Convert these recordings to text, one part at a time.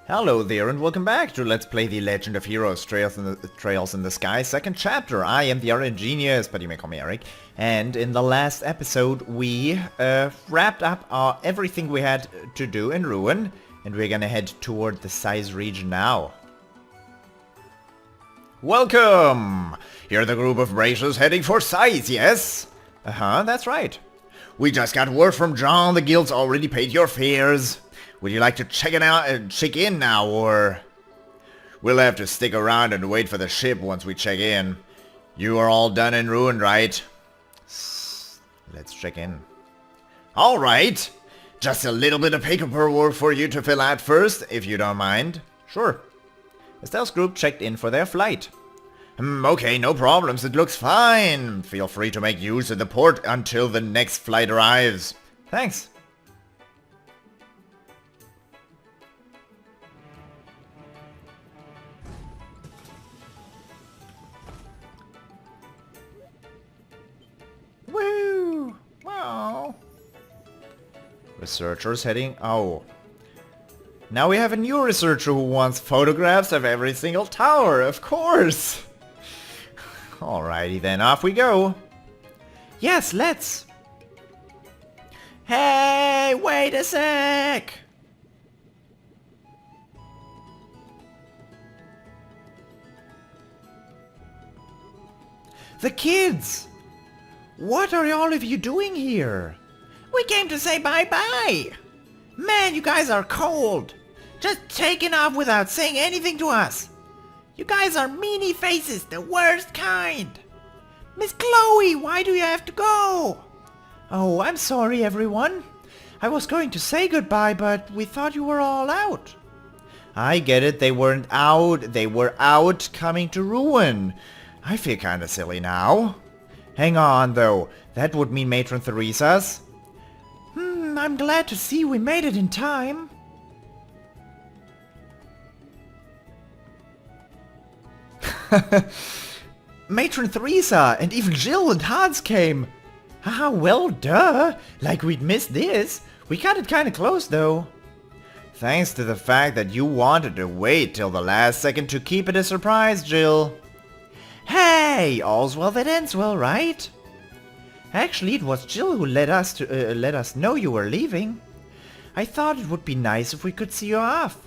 Hello there and welcome back to Let's Play The Legend of Heroes Trails in the Sky, second chapter. I am the Art Genius, but you may call me Eric. And in the last episode we wrapped up everything we had to do in Ruin, and we're gonna head toward the Size region now. Welcome! You're the group of racers heading for Size, yes? That's right. We just got word from John the guild's already paid your fares. Would you like to check in now, or... We'll have to stick around and wait for the ship once we check in. You are all done in Ruin, right? Let's check in. Alright! Just a little bit of paperwork for you to fill out first, if you don't mind. Sure. Estelle's group checked in for their flight. Okay, no problems, it looks fine. Feel free to make use of the port until the next flight arrives. Thanks. Woo! Wow. Researchers heading... Oh. Now we have a new researcher who wants photographs of every single tower, of course! Alrighty then, off we go! Yes, let's! Hey, wait a sec! The kids! What are all of you doing here? We came to say bye-bye! Man, you guys are cold! Just taking off without saying anything to us! You guys are meanie faces, the worst kind! Miss Chloe, why do you have to go? Oh, I'm sorry everyone. I was going to say goodbye, but we thought you were all out. I get it, they weren't out, they were out coming to Ruin. I feel kinda silly now. Hang on, though. That would mean Matron Theresa's. I'm glad to see we made it in time. Matron Theresa and even Jill and Hans came. Haha, well, duh. Like we'd missed this. We got it kinda close, though. Thanks to the fact that you wanted to wait till the last second to keep it a surprise, Jill. Hey, all's well that ends well, right? Actually, it was Jill who let us know you were leaving. I thought it would be nice if we could see you off.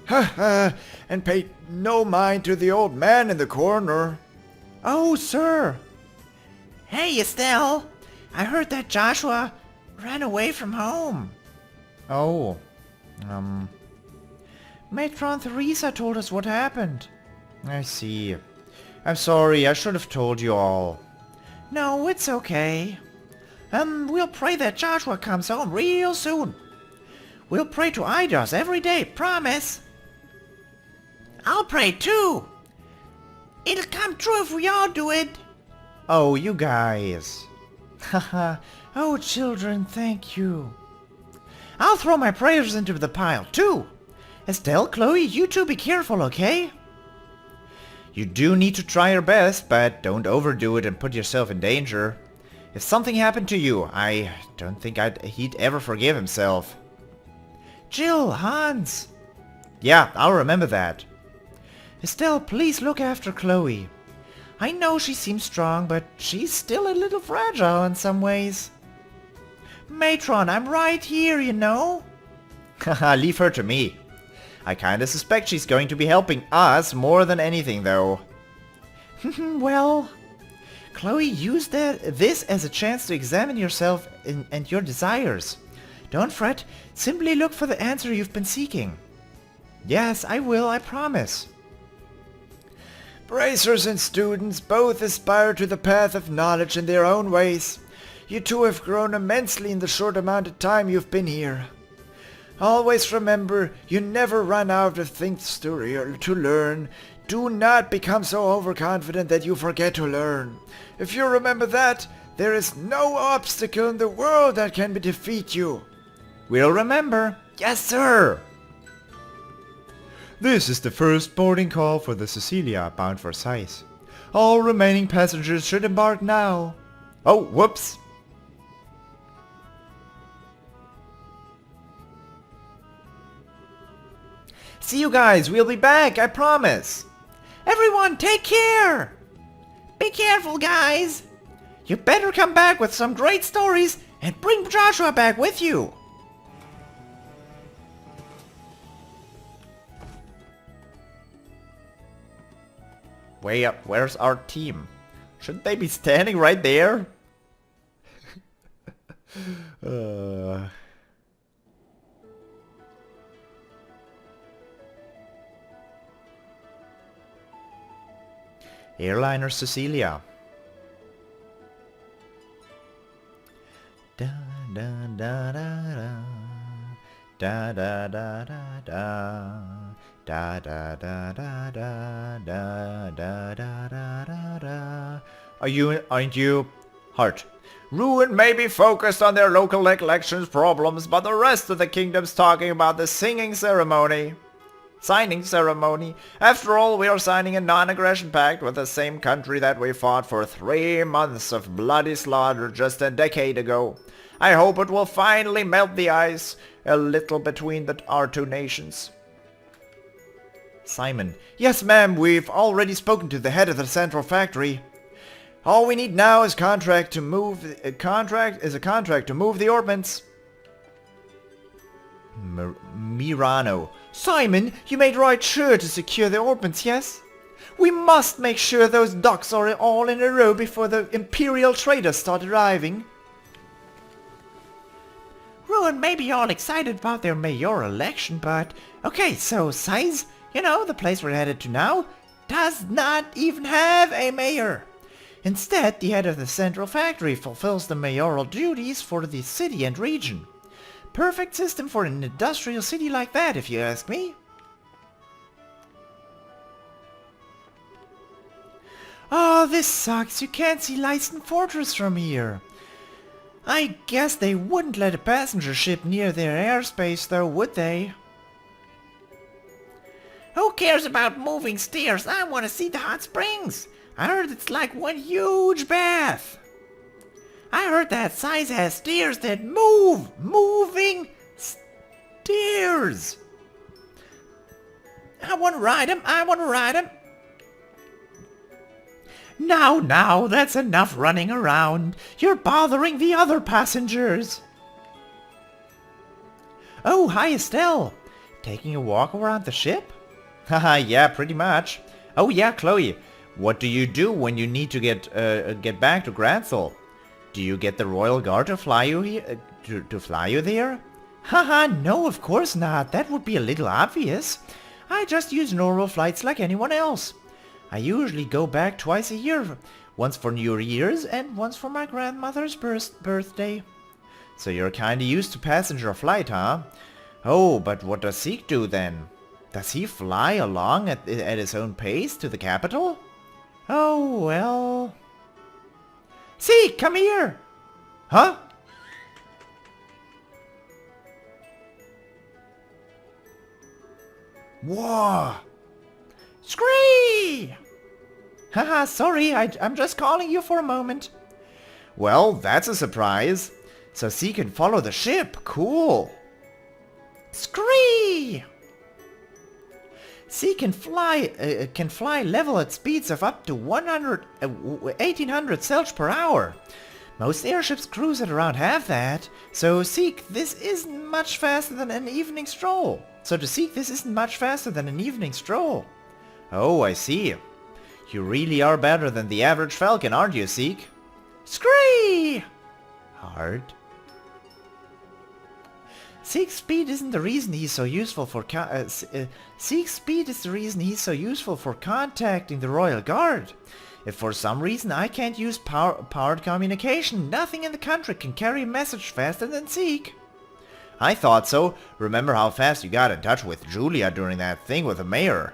Haha, and pay no mind to the old man in the corner. Oh, sir. Hey, Estelle. I heard that Joshua ran away from home. Oh, Matron Theresa told us what happened. I see. I'm sorry, I should have told you all. No, it's okay. We'll pray that Joshua comes home real soon. We'll pray to Eidos every day, promise. I'll pray too. It'll come true if we all do it. Oh, you guys. Haha. Oh, children, thank you. I'll throw my prayers into the pile too. Estelle, Chloe, you two be careful, okay? You do need to try your best, but don't overdo it and put yourself in danger. If something happened to you, I don't think he'd ever forgive himself. Jill, Hans. Yeah, I'll remember that. Estelle, please look after Chloe. I know she seems strong, but she's still a little fragile in some ways. Matron, I'm right here, you know. Haha, leave her to me. I kinda suspect she's going to be helping us more than anything, though. Well, Chloe, use this as a chance to examine yourself and your desires. Don't fret, simply look for the answer you've been seeking. Yes, I will, I promise. Bracers and students both aspire to the path of knowledge in their own ways. You two have grown immensely in the short amount of time you've been here. Always remember, you never run out of things to learn. Do not become so overconfident that you forget to learn. If you remember that, there is no obstacle in the world that can defeat you. We'll remember. Yes, sir. This is the first boarding call for the Cecilia bound for Sice. All remaining passengers should embark now. Oh, whoops. See you guys, we'll be back, I promise. Everyone, take care. Be careful, guys. You better come back with some great stories and bring Joshua back with you. Way up, where's our team? Shouldn't they be standing right there? Airliner Cecilia. Da da da da da da da da da da da da da da da da da da da. Aren't you? Heart. Ruin may be focused on their local elections problems, but the rest of the kingdom's talking about the signing ceremony. Signing ceremony. After all, we are signing a non-aggression pact with the same country that we fought for 3 months of bloody slaughter just a decade ago. I hope it will finally melt the ice a little between our two nations. Simon. Yes, ma'am, we've already spoken to the head of the central factory. All we need now is a contract to move the ordnance. Mirano. Simon, you made right sure to secure the ordnance, yes? We must make sure those docks are all in a row before the imperial traders start arriving. Ruin may be all excited about their mayoral election, but... Okay, so Size, you know, the place we're headed to now, does not even have a mayor. Instead, the head of the central factory fulfills the mayoral duties for the city and region. Perfect system for an industrial city like that, if you ask me. Oh, this sucks. You can't see Leisten Fortress from here. I guess they wouldn't let a passenger ship near their airspace though, would they? Who cares about moving stairs? I want to see the hot springs. I heard it's like one huge bath. I heard that Size has stairs that move. Moving stairs. I want to ride them. I want to ride them. Now, that's enough running around. You're bothering the other passengers. Oh, hi Estelle. Taking a walk around the ship? Haha, yeah, pretty much. Oh yeah, Chloe. What do you do when you need to get back to Gransel? Do you get the Royal Guard to fly you here, to fly you there? Haha, no, of course not. That would be a little obvious. I just use normal flights like anyone else. I usually go back twice a year, once for New Year's and once for my grandmother's birthday. So you're kinda used to passenger flight, huh? Oh, but what does Zeke do then? Does he fly along at his own pace to the capital? Oh, well... Zeke, come here! Huh? Whoa! Scree! Haha, sorry, I'm just calling you for a moment. Well, that's a surprise. So Zeke can follow the ship. Cool. Scree! Zeke can fly level at speeds of up to 1800 Selch per hour. Most airships cruise at around half that. So Zeke, this isn't much faster than an evening stroll. Oh, I see. You really are better than the average Falcon, aren't you, Zeke? Scree! Hard. Zeke's speed isn't the reason he's so useful for Zeke's speed is the reason he's so useful for contacting the Royal Guard. If for some reason I can't use powered communication, nothing in the country can carry a message faster than Zeke. I thought so. Remember how fast you got in touch with Julia during that thing with the mayor?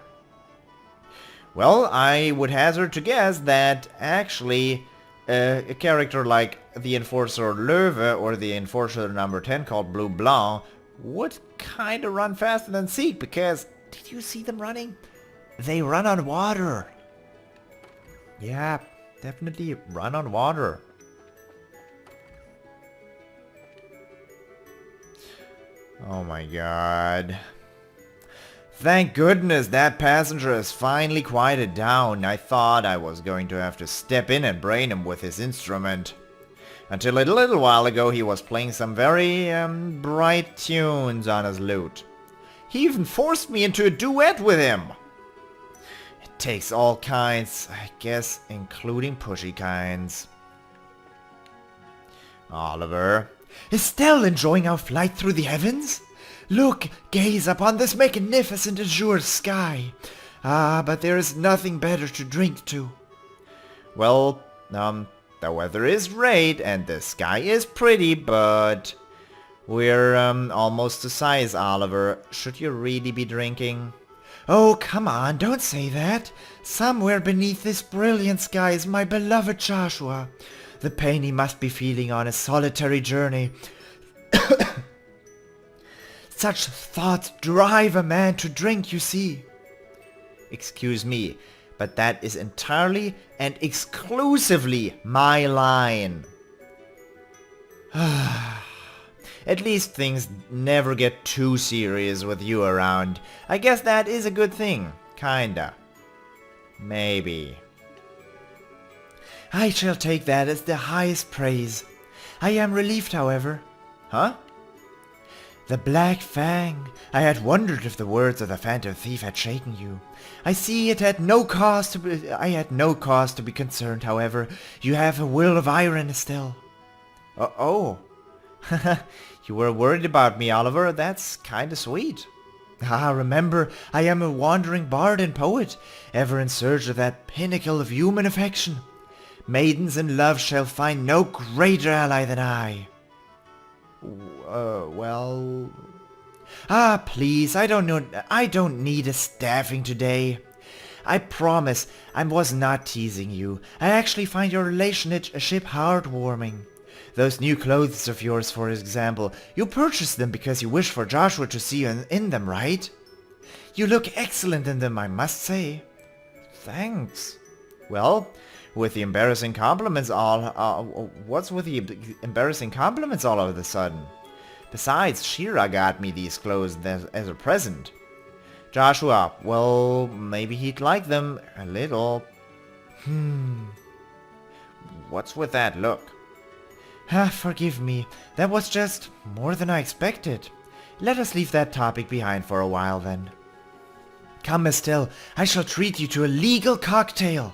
Well, I would hazard to guess that actually a character like the Enforcer Löwe or the Enforcer number 10 called Blue Blanc would kinda run faster than Zeke, because did you see them running? They run on water. Yeah, definitely run on water. Oh my god. Thank goodness that passenger has finally quieted down. I thought I was going to have to step in and brain him with his instrument. Until a little while ago he was playing some very bright tunes on his lute. He even forced me into a duet with him. It takes all kinds, I guess, including pushy kinds. Oliver. Estelle enjoying our flight through the heavens? Look, gaze upon this magnificent azure sky. Ah, but there is nothing better to drink to. Well, the weather is great and the sky is pretty, but we're almost to size, Oliver. Should you really be drinking? Oh, come on, don't say that. Somewhere beneath this brilliant sky is my beloved Joshua. The pain he must be feeling on his solitary journey. Such thoughts drive a man to drink, you see. Excuse me, but that is entirely and exclusively my line. At least things never get too serious with you around. I guess that is a good thing. Kinda. Maybe. I shall take that as the highest praise. I am relieved, however. Huh? The Black Fang. I had wondered if the words of the Phantom Thief had shaken you. I see I had no cause to be concerned, however. You have a will of iron, Estelle. Oh. You were worried about me, Oliver. That's kinda sweet. Ah, remember, I am a wandering bard and poet, ever in search of that pinnacle of human affection. Maidens in love shall find no greater ally than I. Well... Ah, please, I don't need a staffing today. I promise I was not teasing you. I actually find your relationship heartwarming. Those new clothes of yours, for example, you purchased them because you wish for Joshua to see you in them, right? You look excellent in them, I must say. Thanks. Well, with the embarrassing compliments what's with the embarrassing compliments all of a sudden? Besides, Shira got me these clothes as a present. Joshua, well, maybe he'd like them a little. What's with that look? Forgive me, that was just more than I expected. Let us leave that topic behind for a while then. Come, Estelle, I shall treat you to a legal cocktail.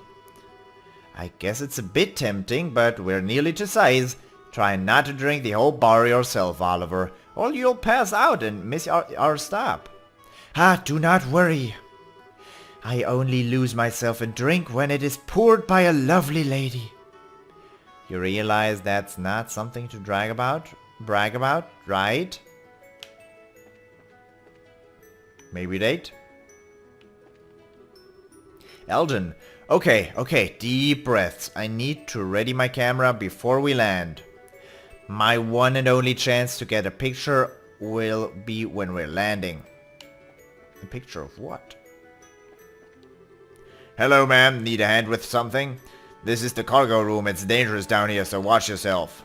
I guess it's a bit tempting, but we're nearly to size. Try not to drink the whole bar yourself, Oliver, or you'll pass out and miss our stop. Do not worry. I only lose myself in drink when it is poured by a lovely lady. You realize that's not something to brag about, right? Maybe date? Elgin. Okay, deep breaths. I need to ready my camera before we land. My one and only chance to get a picture will be when we're landing. A picture of what? Hello, ma'am. Need a hand with something? This is the cargo room. It's dangerous down here, so watch yourself.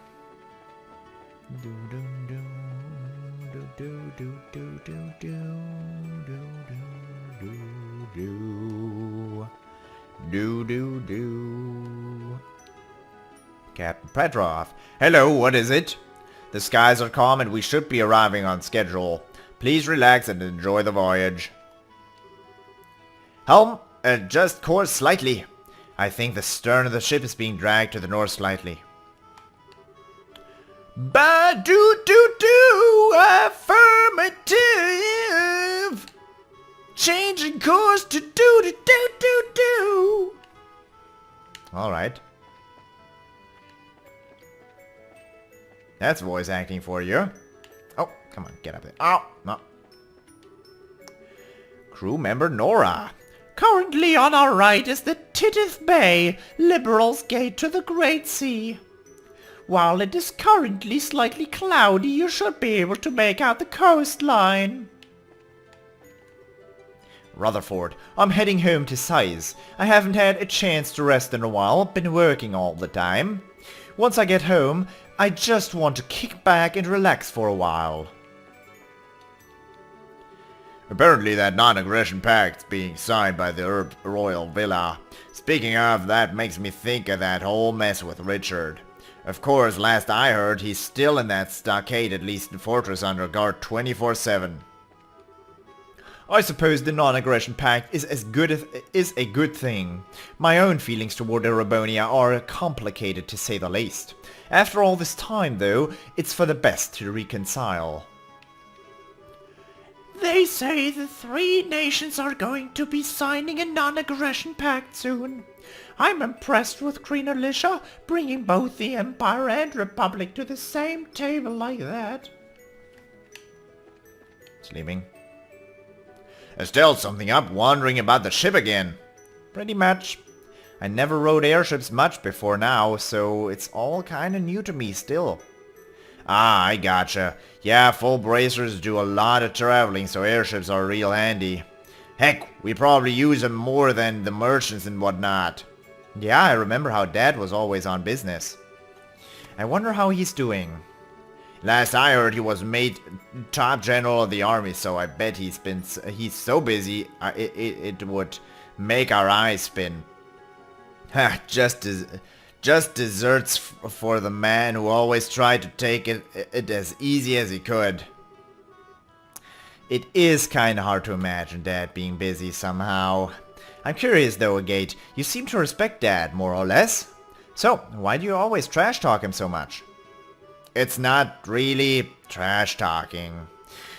Captain Petrov. Hello, what is it? The skies are calm and we should be arriving on schedule. Please relax and enjoy the voyage. Helm, adjust course slightly. I think the stern of the ship is being dragged to the north slightly. Ba-do-do-do, affirmative. Changing course to do-do-do-do-do. Alright. That's voice acting for you. Oh, come on, get up there. Oh, no. Crew member Nora. Currently on our right is the Tidith Bay, Liberl's gate to the Great Sea. While it is currently slightly cloudy, you should be able to make out the coastline. Rutherford, I'm heading home to Size. I haven't had a chance to rest in a while, been working all the time. Once I get home, I just want to kick back and relax for a while. Apparently that non-aggression pact's being signed by the Royal Villa. Speaking of, that makes me think of that whole mess with Richard. Of course, last I heard, he's still in that stockade-at least fortress under guard 24/7. I suppose the non-aggression pact is a good thing. My own feelings toward Erebonia are complicated to say the least. After all this time, though, it's for the best to reconcile. They say the three nations are going to be signing a non-aggression pact soon. I'm impressed with Queen Alicia bringing both the Empire and Republic to the same table like that. Sleeping. Estelle, something up, wandering about the ship again. Pretty much. I never rode airships much before now, so it's all kinda new to me still. Ah, I gotcha. Yeah, full bracers do a lot of traveling, so airships are real handy. Heck, we probably use them more than the merchants and whatnot. Yeah, I remember how Dad was always on business. I wonder how he's doing. Last I heard, he was made top general of the army, so I bet he's so busy, it would make our eyes spin. Ha, just desserts for the man who always tried to take it as easy as he could. It is kinda hard to imagine Dad being busy somehow. I'm curious though, Agate, you seem to respect Dad, more or less. So, why do you always trash talk him so much? It's not really trash talking.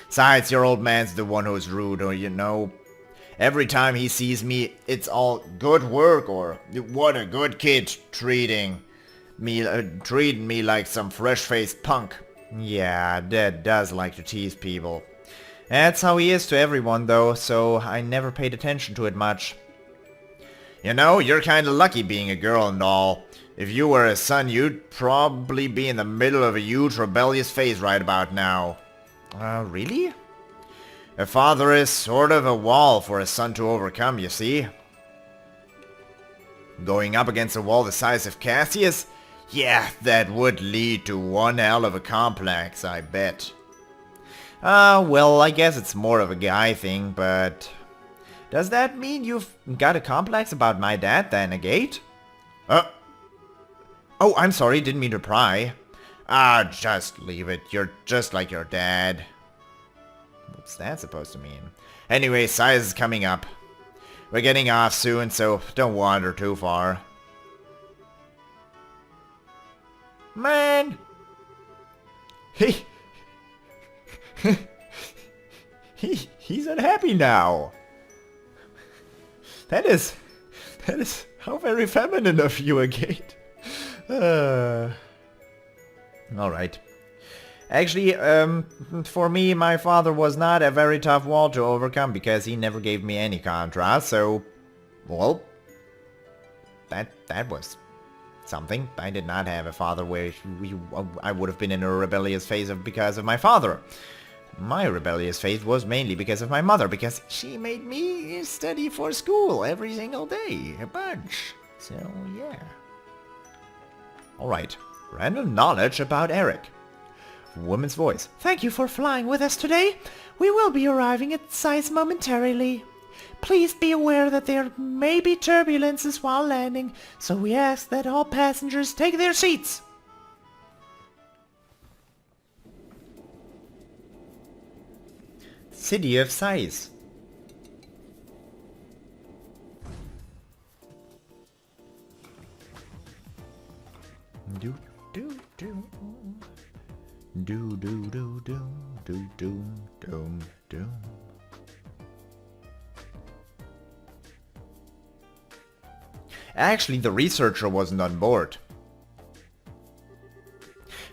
Besides, your old man's the one who's rude, or you know. Every time he sees me, it's all good work or what a good kid treating me like some fresh-faced punk. Yeah, Dad does like to tease people. That's how he is to everyone though, so I never paid attention to it much. You know, you're kinda lucky being a girl and all. If you were a son, you'd probably be in the middle of a huge rebellious phase right about now. Really? A father is sort of a wall for a son to overcome, you see. Going up against a wall the size of Cassius? Yeah, that would lead to one hell of a complex, I bet. Well, I guess it's more of a guy thing, but... Does that mean you've got a complex about my dad then, Agate? Oh, I'm sorry, didn't mean to pry. Ah, just leave it. You're just like your dad. What's that supposed to mean? Anyway, size is coming up. We're getting off soon, so don't wander too far. Man! He's unhappy now. That is how very feminine of you, Agate. Alright. Actually, for me, my father was not a very tough wall to overcome because he never gave me any contrast, so... Well... That was... something. I did not have a father where I would have been in a rebellious phase because of my father. My rebellious phase was mainly because of my mother, because she made me study for school every single day, a bunch. So, yeah. Alright, random knowledge about Eric. Woman's voice. Thank you for flying with us today. We will be arriving at Size momentarily. Please be aware that there may be turbulences while landing, so we ask that all passengers take their seats. City of Size. Do do do do do do do do do do do. Actually, the researcher wasn't on board.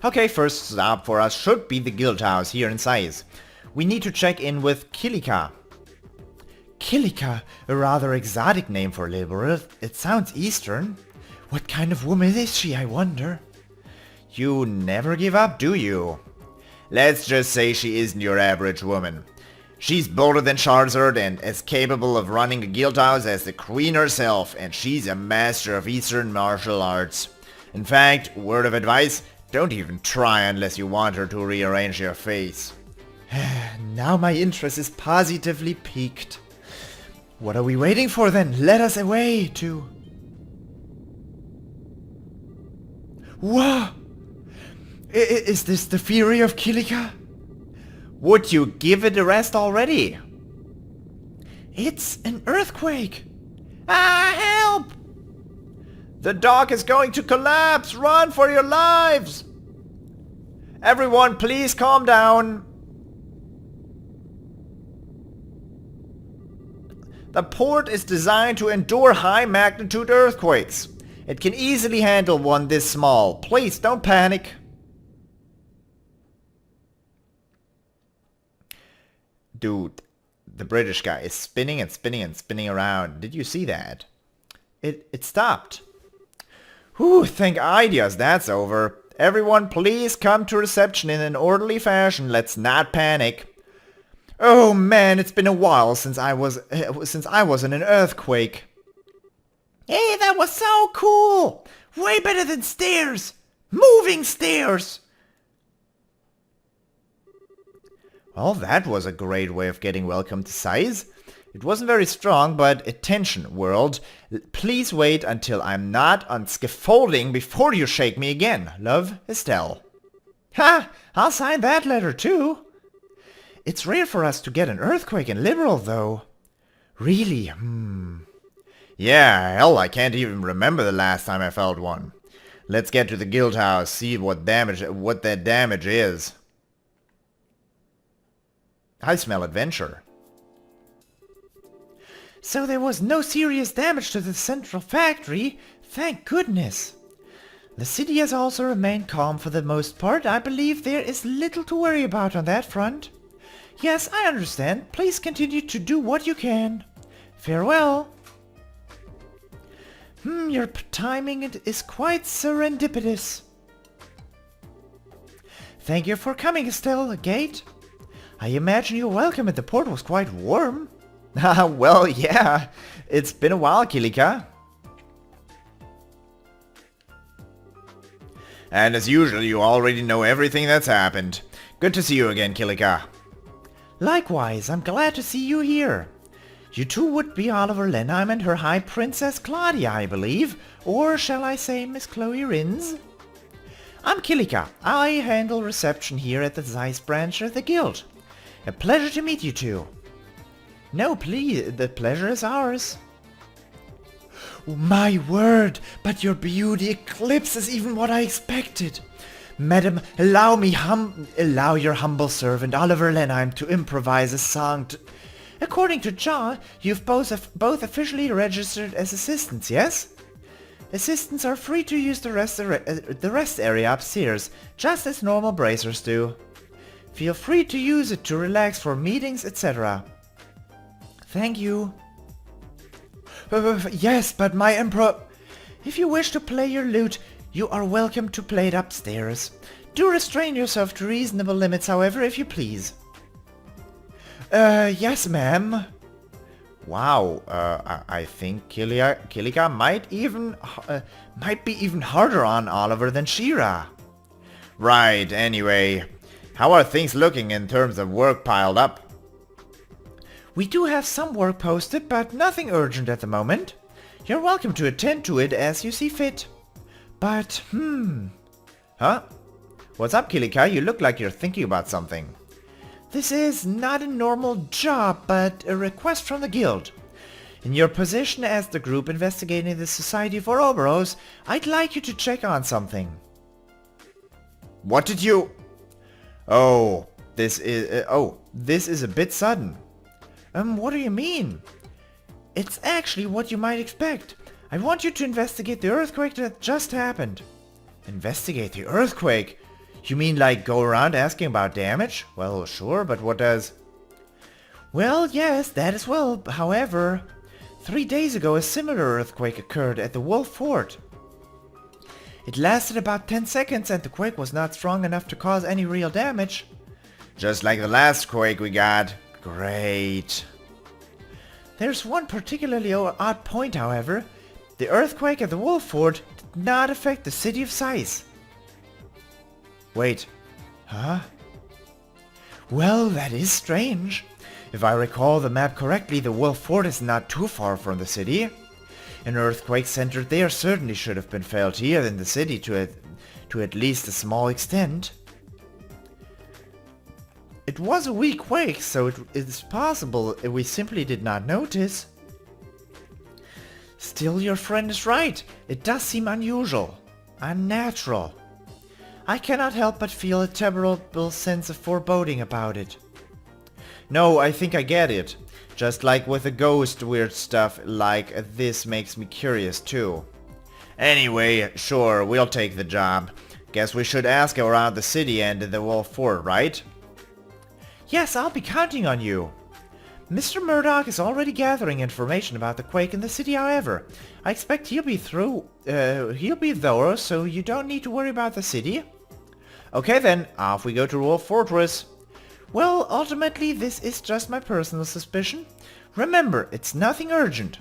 Okay, first stop for us should be the guild house here in Size. We need to check in with Kilika. Kilika, a rather exotic name for Liberl. It sounds Eastern. What kind of woman is she, I wonder? You never give up, do you? Let's just say she isn't your average woman. She's bolder than Charizard and as capable of running a guild house as the queen herself, and she's a master of Eastern martial arts. In fact, word of advice, don't even try unless you want her to rearrange your face. Now my interest is positively piqued. What are we waiting for then? Let us away to... Whoa! Is this the fury of Kilika? Would you give it a rest already? It's an earthquake! Ah, help! The dock is going to collapse! Run for your lives! Everyone, please calm down. The port is designed to endure high magnitude earthquakes. It can easily handle one this small. Please don't panic. Dude, the British guy is spinning and spinning and spinning around. Did you see that? It stopped. Whew, thank ideas, that's over. Everyone please come to reception in an orderly fashion. Let's not panic. Oh man, it's been a while since I was in an earthquake. Hey, that was so cool! Way better than stairs! Moving stairs! Well, that was a great way of getting welcome to size. It wasn't very strong, but attention, world. Please wait until I'm not on scaffolding before you shake me again. Love, Estelle. Ha! I'll sign that letter too. It's rare for us to get an earthquake in Liberl, though. Really? Yeah, hell, I can't even remember the last time I felt one. Let's get to the guild house, see what that damage is. I smell adventure. So there was no serious damage to the central factory. Thank goodness. The city has also remained calm for the most part. I believe there is little to worry about on that front. Yes, I understand. Please continue to do what you can. Farewell. Your timing is quite serendipitous. Thank you for coming, Estelle. Gate. I imagine your welcome at the port was quite warm. Well, yeah. It's been a while, Kilika. And as usual, you already know everything that's happened. Good to see you again, Kilika. Likewise, I'm glad to see you here. You two would be Oliver Lenheim and her High Princess Claudia, I believe. Or shall I say Miss Chloe Rins? I'm Kilika. I handle reception here at the Zeiss branch of the guild. A pleasure to meet you two. No, please, the pleasure is ours. My word, but your beauty eclipses even what I expected. Madam, allow your humble servant Oliver Lenheim to improvise a song to... According to John, you've both officially registered as assistants, yes? Assistants are free to use the rest area upstairs, just as normal bracers do. Feel free to use it to relax for meetings, etc. Thank you. Yes, but my emperor... If you wish to play your lute, you are welcome to play it upstairs. Do restrain yourself to reasonable limits, however, if you please. Yes, ma'am. Wow, I think Kilika might be even harder on Oliver than Shira. Right, anyway. How are things looking in terms of work piled up? We do have some work posted, but nothing urgent at the moment. You're welcome to attend to it as you see fit. But, Huh? What's up, Kilika? You look like you're thinking about something. This is not a normal job, but a request from the guild. In your position as the group investigating the Society for Oberos, I'd like you to check on something. What did you... Oh, this is a bit sudden. What do you mean? It's actually what you might expect. I want you to investigate the earthquake that just happened. Investigate the earthquake? You mean like go around asking about damage? Well, sure, but what does... Well, yes, that as well. However, 3 days ago a similar earthquake occurred at the Wolf Fort. It lasted about 10 seconds and the quake was not strong enough to cause any real damage. Just like the last quake we got. Great. There's one particularly odd point, however. The earthquake at the Wolf Fort did not affect the city of Zeiss. Wait. Huh? Well, that is strange. If I recall the map correctly, the Wolf Fort is not too far from the city. An earthquake centered there certainly should have been felt here in the city to at least a small extent. It was a weak quake, so it is possible we simply did not notice. Still, your friend is right. It does seem unusual, unnatural. I cannot help but feel a terrible sense of foreboding about it. No, I think I get it. Just like with the ghost, weird stuff like this makes me curious too. Anyway, sure, we'll take the job. Guess we should ask around the city and the Wolf Fort, right? Yes, I'll be counting on you. Mr. Murdoch is already gathering information about the quake in the city, however. I expect he'll be thorough, so you don't need to worry about the city. Okay then, off we go to Wolf Fortress. Well, ultimately this is just my personal suspicion. Remember, it's nothing urgent.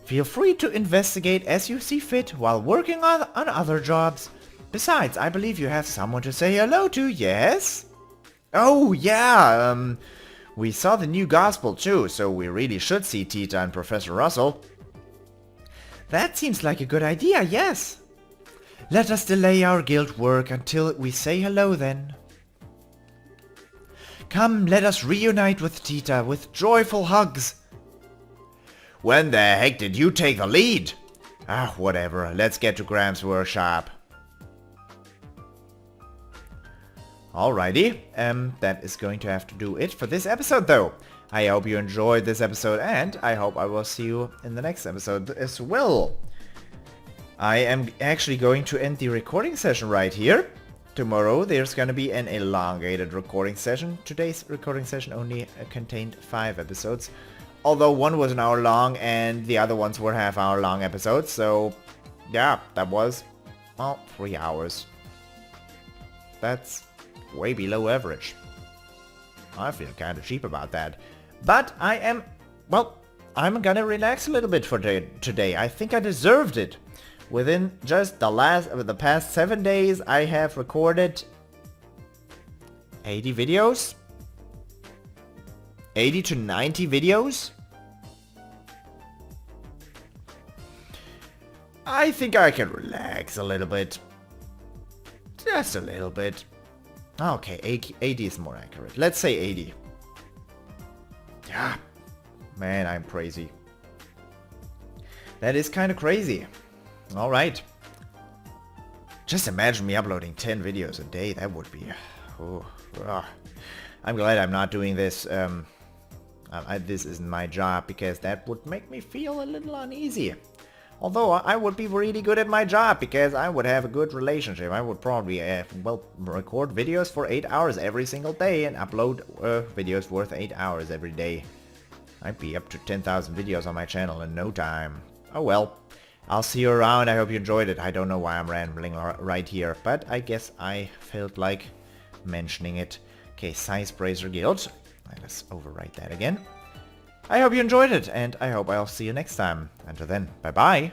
Feel free to investigate as you see fit while working on other jobs. Besides, I believe you have someone to say hello to, yes? Oh yeah, we saw the new gospel too, so we really should see Tita and Professor Russell. That seems like a good idea, yes. Let us delay our guild work until we say hello then. Come, let us reunite with Tita with joyful hugs. When the heck did you take the lead? Ah, whatever, let's get to Graham's workshop. Alrighty, that is going to have to do it for this episode though. I hope you enjoyed this episode and I hope I will see you in the next episode as well. I am actually going to end the recording session right here. Tomorrow there's gonna be an elongated recording session. Today's recording session only contained 5 episodes. Although one was an hour long and the other ones were half-hour long episodes. So yeah, that was, well, 3 hours. That's way below average. I feel kinda cheap about that. But I'm gonna relax a little bit for today. I think I deserved it. Within just the past 7 days, I have recorded 80 videos? 80 to 90 videos? I think I can relax a little bit. Just a little bit. Okay, 80 is more accurate. Let's say 80. Yeah, man, I'm crazy. That is kind of crazy. Alright. Just imagine me uploading 10 videos a day. That would be... I'm glad I'm not doing this. This isn't my job, because that would make me feel a little uneasy. Although I would be really good at my job, because I would have a good relationship. I would probably, record videos for 8 hours every single day and upload videos worth 8 hours every day. I'd be up to 10,000 videos on my channel in no time. Oh well. I'll see you around. I hope you enjoyed it. I don't know why I'm rambling right here, but I guess I felt like mentioning it. Okay, Size Bracer Guild. Let's overwrite that again. I hope you enjoyed it, and I hope I'll see you next time. Until then, bye-bye.